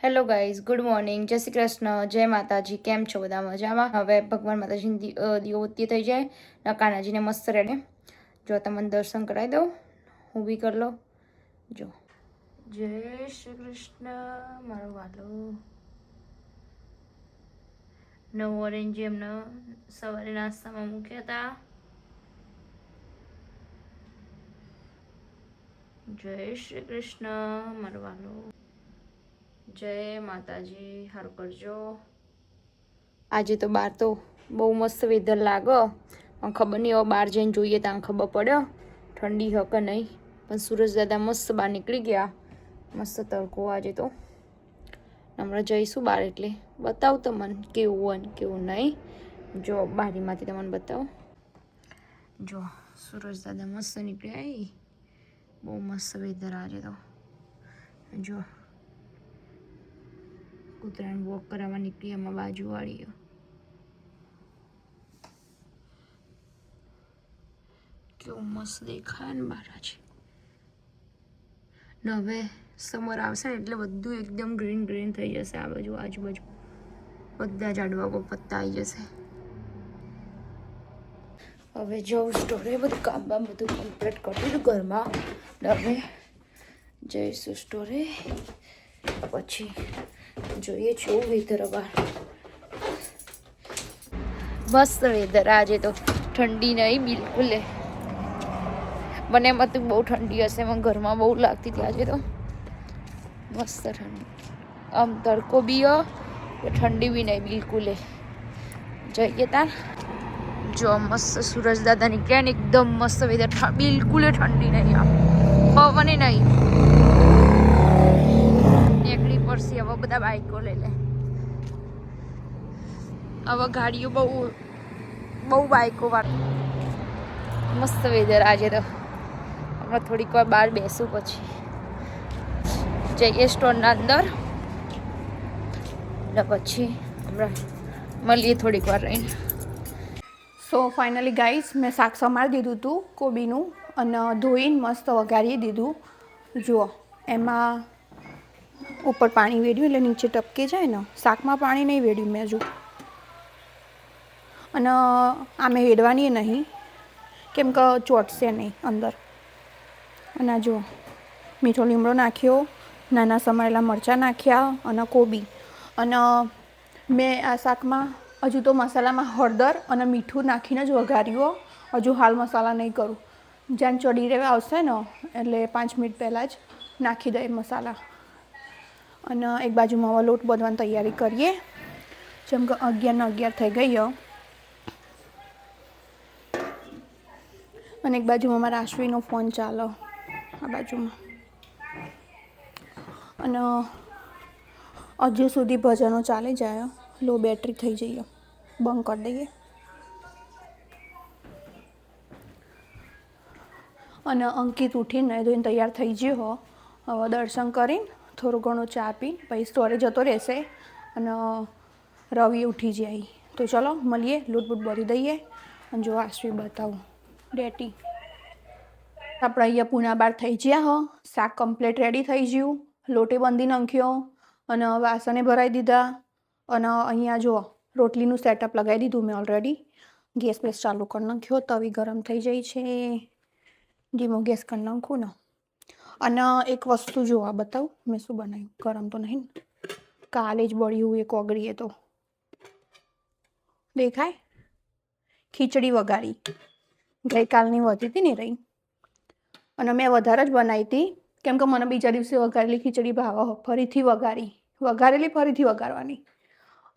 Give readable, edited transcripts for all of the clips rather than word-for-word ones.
Hello guys, good morning, જય શ્રી કૃષ્ણ, જય માતાજી. કેમ છો બધા? મજામાં? હવે ભગવાન માતાજીની દીવોત્તી થઈ જાય ને કાનાજીને મસ્ત રેડે. જો તમને દર્શન કરાવી દઉં, હું બી કરી લો. જો જય શ્રી કૃષ્ણ મારો વાલો. નવું ઓરેન્જ એમને સવારે નાસ્તામાં મૂક્યા હતા. જય શ્રી કૃષ્ણ મારો વાલો. જય માતાજી, હારું કરજો. આજે તો બહાર તો બહુ મસ્ત વેધર લાગે, પણ ખબર નહીં હવે બહાર જઈને જોઈએ ત્યાં ખબર પડે ઠંડી હે કે નહીં. પણ સૂરજ દાદા મસ્ત બહાર નીકળી ગયા, મસ્ત તડકો આજે તો. હમણાં જઈશું બહાર એટલે બતાવું તમને કેવું હોય ને કેવું નહીં. જો બારીમાંથી તમને બતાવો. જો સૂરજ દાદા મસ્ત નીકળ્યા, બહુ મસ્ત વેધર આજે તો. જો કૂતરાને વોક કરાવવા નીકળી એમાં બાજુવાળી કેવું મસ્ત દેખાય ને બહાર છે. ને હવે સમર આવશે ને એટલે બધું એકદમ ગ્રીન ગ્રીન થઈ જશે. આ બાજુ આજુબાજુ બધા ઝાડવા પર પત્તા આવી જશે. હવે જવું સ્ટોરે, બધું કામ બધું કમ્પ્લીટ કરી દીધું ઘરમાં. હવે જઈશું સ્ટોરે, પછી જોઈએ છું વેધર. બહાર મસ્ત વેધર આજે તો, ઠંડી નહીં બિલકુલ. મને એમ હતું બહુ ઠંડી હશે, મને ઘરમાં બહુ લાગતી હતી. આજે તો મસ્ત ઠંડી, આમ તડકો બી ઠંડી બી નહીં બિલકુલ. જઈએ તાર. જો મસ્ત સૂરજ દાદા નીકળ્યા ને એકદમ મસ્ત વેધર, બિલકુલ ઠંડી નહીં, આમ પવન નહીં. નીકળી પડશે હવે બધા બાઈકો લઈ લે. હવે ગાડીઓ બહુ બાઈકો વાળી. મસ્ત વેધર આજે તો. હમણાં થોડીક વાર બહાર બેસું, પછી જઈએ સ્ટોરના અંદર ને પછી હમણાં મળીએ થોડીક વાર રહીને. સો ફાઇનલી ગાઈસ, મેં શાક સમારી દીધું હતું કોબીનું અને ધોઈને મસ્ત વઘારી દીધું. જુઓ એમાં ઉપર પાણી વેડ્યું એટલે નીચે ટપકે જાય ને. શાકમાં પાણી નહીં વેડ્યું મેં હજુ, અને આમે વેડવાની નહીં કેમ કે ચોટશે નહીં અંદર. અને જુઓ મીઠો લીમડો નાખ્યો, નાના સમારેલા મરચાં નાખ્યા અને કોબી. અને મેં આ શાકમાં હજુ તો મસાલામાં હળદર અને મીઠું નાખીને જ વઘાર્યું. હજુ હાલ મસાલા નહીં કરું. જ્યાં ચડી રહેવા આવશે ને એટલે 5 મિનિટ પહેલાં જ નાખી દઈએ મસાલા. અને એક બાજુમાં હવે લોટ બાંધવાની તૈયારી કરીએ, જેમ કે 11:11 થઈ ગઈ. અને એક બાજુમાં મારા આશ્વીનો ફોન ચાલે આ બાજુમાં. અને હજુ સુધી ભજનો ચાલી જાય, લો બેટરી થઈ જઈએ, બંધ કરી દઈએ. અને અંકિત ઉઠીને ધોઈને તૈયાર થઈ ગયો. હવે દર્શન કરીને થોડું ઘણું ચા પીને પછી સ્ટોરે જતો રહેશે. અને રવિ ઉઠી જાય તો ચલો મળીએ, લૂંટબૂટ ભરી દઈએ. અને જો આશ્વી બતાવું ડેટી. આપણે અહીંયા પૂના બાર થઈ ગયા હો. શાક કમ્પ્લીટ રેડી થઈ ગયું, લોટે બાંધી નાખ્યો અને વાસણે ભરાઈ દીધા. અને અહીંયા જો રોટલીનું સેટઅપ લગાવી દીધું મેં ઓલરેડી. ગેસ બેસ ચાલુ કરી નાખ્યો, તવી ગરમ થઈ જાય છે. ધીમો ગેસ કરી નાખું ને. અને એક વસ્તુ જોવા બતાવું મેં શું બનાવ્યું. ગરમ તો નહીં ને, કાલે જ બળ્યું એક ઓગળીએ તો દેખાય. ખીચડી વઘારી ગઈકાલની વધી હતી ને રહી. અને મેં વધારે જ બનાવી હતી કેમ કે મને બીજા દિવસે વઘારેલી ખીચડી ભાવે. ફરીથી વઘારેલી ફરીથી વઘારવાની.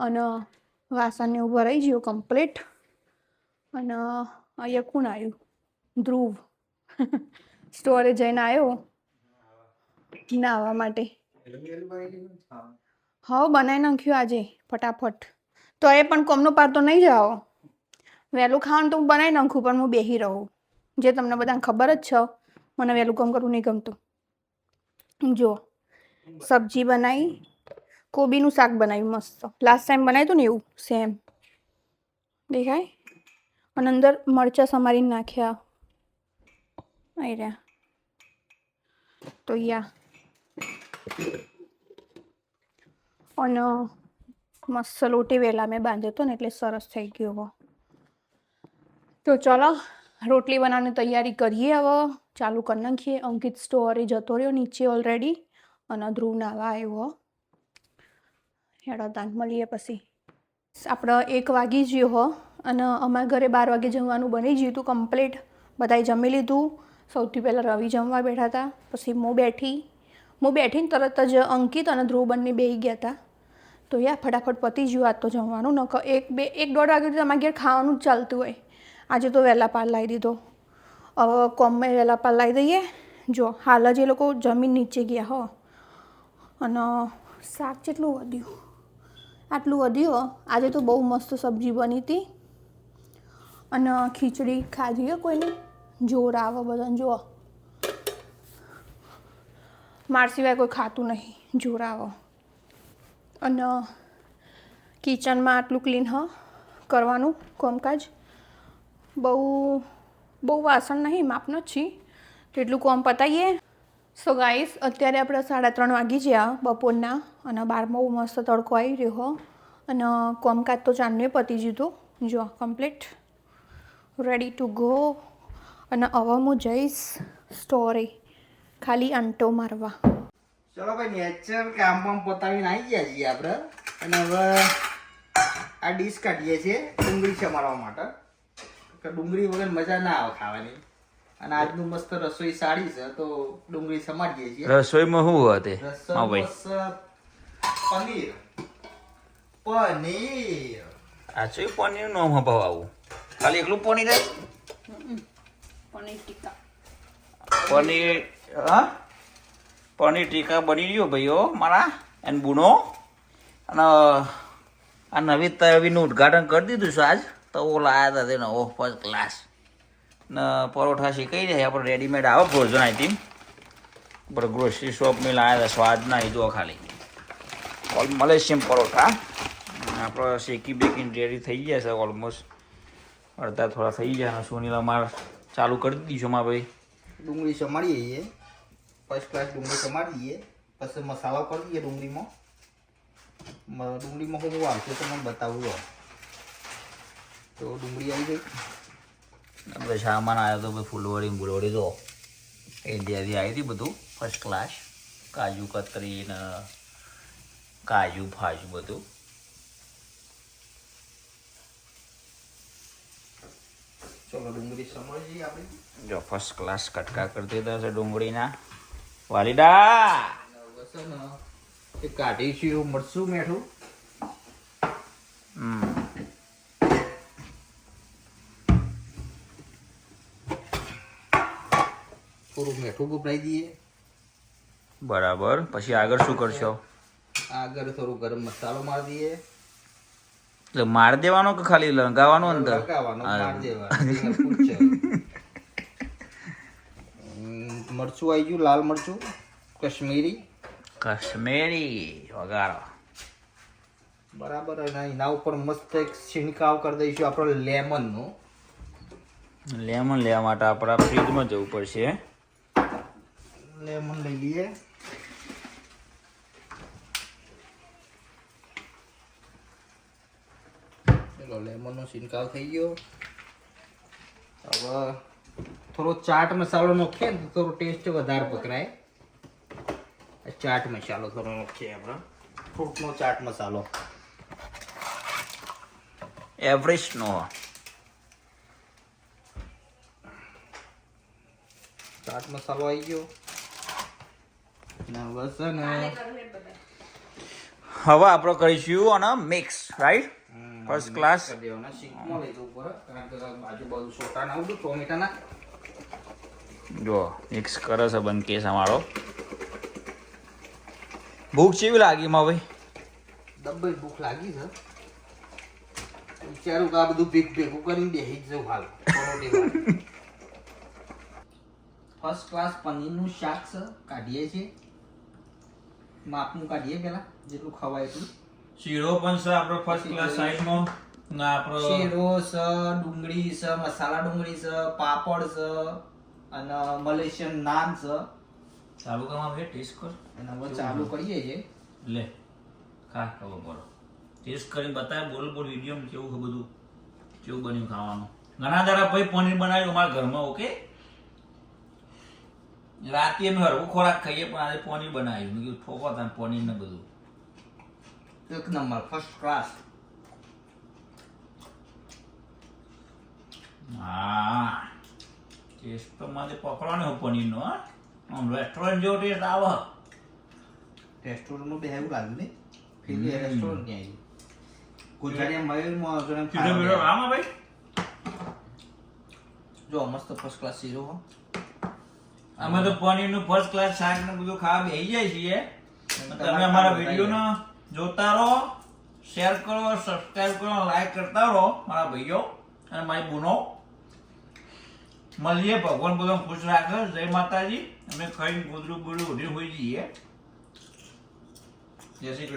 અને વાસણને એવું ભરાઈ ગયું કમ્પ્લીટ. અને અહીંયા કોણ આવ્યું? ધ્રુવ સ્ટોરે જઈને આવ્યો નાહવા માટે. હા બનાવી નાખ્યું આજે ફટાફટ. તો એ પણ કોમનો પાર તો નહીં જાઓ. વહેલું ખાવાનું તો હું બનાવી નાખું, પણ હું બેસી રહું. જે તમને બધાને ખબર જ છે, મને વહેલું કામ કરવું નહીં ગમતું. જો સબ્જી બનાવી, કોબીનું શાક બનાવ્યું મસ્ત. લાસ્ટ ટાઈમ બનાવ્યું હતું ને એવું સેમ દેખાય. અને અંદર મરચાં સમારીને નાખ્યા. આવી રહ્યા તો યા અને મસ્ત લોટી વેલા મેં બાંધ્યો હતો ને એટલે સરસ થઈ ગયો હો. તો ચલો રોટલી બનાવવાની તૈયારી કરીએ. હવે ચાલુ કરી નાખીએ. અંકિત સ્ટોરે જતો રહ્યો નીચે ઓલરેડી અને ધ્રુવ નાવા આવ્યો. હેડો તાન મળીએ પછી. આપણે 1 વાગી ગયો હો અને અમારા ઘરે 12 વાગે જમવાનું બની ગયું હતું કમ્પ્લીટ. બધાએ જમી લીધું. સૌથી પહેલાં રવિ જમવા બેઠા હતા, પછી હું બેઠીને તરત જ અંકિત અને ધ્રુવ બંને બેસી ગયા હતા. તો ફટાફટ પતી ગયું આજ તો જમવાનું. ન 1-1-1.5 વાગે તો અમારા ઘેર ખાવાનું જ ચાલતું હોય. આજે તો વહેલા પાર લાવી દીધો. હવે કોમમાં વહેલા પાર લાવી દઈએ. જો હાલ જ એ લોકો જમીન નીચે ગયા હો. અને શાક કેટલું વધ્યું, આટલું વધ્યું. આજે તો બહુ મસ્ત સબ્જી બની હતી અને ખીચડી ખાધી કોઈને જોર આવે બધાને. જુઓ માર સિવાય કોઈ ખાતું નહીં, જોર આવે. અને કિચનમાં આટલું ક્લીન કરવાનું કામકાજ. બહુ વાસણ નહીં, માપનો જ છીએ તેટલું કામ પતાવીએ. સો ગાઈસ અત્યારે આપણે 3:30 વાગી ગયા બપોરના અને 12 મસ્ત તડકો આવી રહ્યો. અને કામકાજ તો ચાંદને પતી ગયું. જો કમ્પ્લીટ રેડી ટુ ગો. અને હવે હું જઈશ સ્ટોરે ખાલી આંટો મારવા. ચલો ભાઈ નેચર કામ પણ પતાવીને આવી ગયા છીએ આપણે. અને હવે આ ડીશ કાઢીએ છીએ ડુંગળી સમારવા માટે. ડુંગળી વગર મજા ના આવે ખાવાની. અને આજનું મસ્ત રસોઈ સાડી છે તો ડુંગળી સમારીએ છીએ. રસોઈમાં શું હતું? હા ભાઈ, પનીર આ છે પનીર નો ભાવ આવું ખાલી એકલું પનીર જ પનીર ટીકા પનીર ટીકા બની રહ્યો ભાઈઓ મારા એન બુનો. અને આ નવી તવીનું ઉદઘાટન કરી દીધું છે આજ. તો લાયા હતા તેનો ફર્સ્ટ ક્લાસ ને પરોઠા શીખાઈ જાય. આપણે રેડીમેડ આવે ફ્રોઝન આઈટમ આપણે ગ્રોસરી શોપમાં લાયા હતા. સ્વાદ ના જો ખાલી મલેશિયન પરોઠા આપણે શેકી બેકીને રેડી થઈ ગયા છે ઓલમોસ્ટ. અડધા થોડા થઈ ગયા. અને સુનિલ અમારે ચાલુ કરી દીધું છે ભાઈ. ડુંગળી સમારીએ છીએ, ફર્સ્ટ ક્લાસ ડુંગળી સમારી દઈએ. પછી મસાલો કરી દઈએ ડુંગળીમાં. ડુંગળીમાં હું આવશે તો મને બતાવું દો. તો ડુંગળી આવી ગઈ. બધો સામાન આવ્યો તો ભાઈ ફૂલવડી બુલવડી જો ઇન્ડિયાથી આવી હતી બધું ફર્સ્ટ ક્લાસ. કાજુ કતરી ને કાજુ ફાજુ બધું. ચલો ડુંગળી સમારી આપણે. જો ફર્સ્ટ ક્લાસ કટકા કરી દીધા છે ડુંગળીના. વાલીડા કાઢીશું મરચું મેઠું. થોડું મેઠું ગભરાઈ દઈએ. બરાબર. પછી આગળ શું કરશો? આગળ થોડું ગરમ મસાલો મારી દઈએ. એટલે માર દેવાનો કે ખાલી લગાવવાનો અંદર? લગાવવાનો, માર દેવાનો. મરચું આવી ગયું, લાલ મરચું કશ્મીરી વગાડો. બરાબર. અને એના ઉપર મસ્ત એક છીણકાવ કરી દઈશું આપણો લેમનનો. લેમન લેવા માટે આપણે ફ્રીજમાં જવું પડશે. લેમન લઈ લઈએ. ચલો લેમનનો છીણકાવ થઈ ગયો. હવે થોડો ચાટ મસાલો નાખીએ ને તો થોડો ટેસ્ટ વધારે પકડાય. ચાટ મસાલો થોડો નાખીએ આપણે. ફ્રૂટનો ચાટ મસાલો એવરેસ્ટનો. ચાટ મસાલો આવી ગયો. બસ ને હવે આપણે કરીશું અને મિક્સ રાઈટ ફર્સ્ટ ક્લાસ. જો મિક્સ કરે છે બંકેશ અમારો. ભૂખ કેવી લાગી માં ભાઈ? ડબ્બલ ભૂખ લાગી છે. વિચારું કે આ બધું ભેગું કરીને બેસી જ જવું હાલ. ફર્સ્ટ ક્લાસ પનીરનું શાક છે, કાઢીએ છીએ. માપનું કાઢીએ પેલા જેટલું ખવાય એટલું. શીરો પણ છે આપણો ફર્સ્ટ ક્લાસ સાઈઝમાં. ના આપણો શીરો છે, ડુંગળી છે, મસાલા ડુંગળી છે, પાપડ છે અને મલેશિયન નાન છે. ચાલુ કરવા ભાઈ ટેસ્ટ કર. અને હવે ચાલુ કરીએ છીએ. લે ખા ખબર પડો ટેસ્ટ કરીને બતાવે બોલ વિડીયો કેવું છે બધું કેવું બન્યું ખાવાનું ઘણા દાડા ભાઈ પનીર બનાવ્યું અમારા ઘરમાં ઓકે રાતે અમે હરવું ખોરાક ખાઈએ પણ આજે પનીર બનાવ્યું મેં કીધું ઠોકો હતા પનીર ને બધું એક નંબર ફર્સ્ટ ક્લાસ. હા ટેસ્ટ તો મારે પકડવાનો હોય પનીરનો હા આમ રેસ્ટોરન્ટ જેવો ટેસ્ટ આવે રેસ્ટોરન્ટમાં બેહવું લાગ્યું નહીં ફીલ રેસ્ટોરન્ટ ક્યાં આવ્યું ગુજરાતી મયુરમાં સીધો મીઠો આમાં ભાઈ જો મસ્ત ફર્સ્ટ ક્લાસ શીરો હો. અમે તો પનીરનું ફર્સ્ટ ક્લાસ શાક ને બધું ખાવા બેસી જાય છીએ તમે અમારા વિડીયોને જોતા રહો શેર કરો સબસ્ક્રાઇબ કરો લાઈક કરતા રહો મારા ભાઈઓ અને મારી બહેનો મળીએ ભગવાન બધા ખુશ રાખે જય માતાજી અમે ખાઈને ગોદરું બોદરું ઉઠી હોઈ જઈએ જય શ્રી કૃષ્ણ.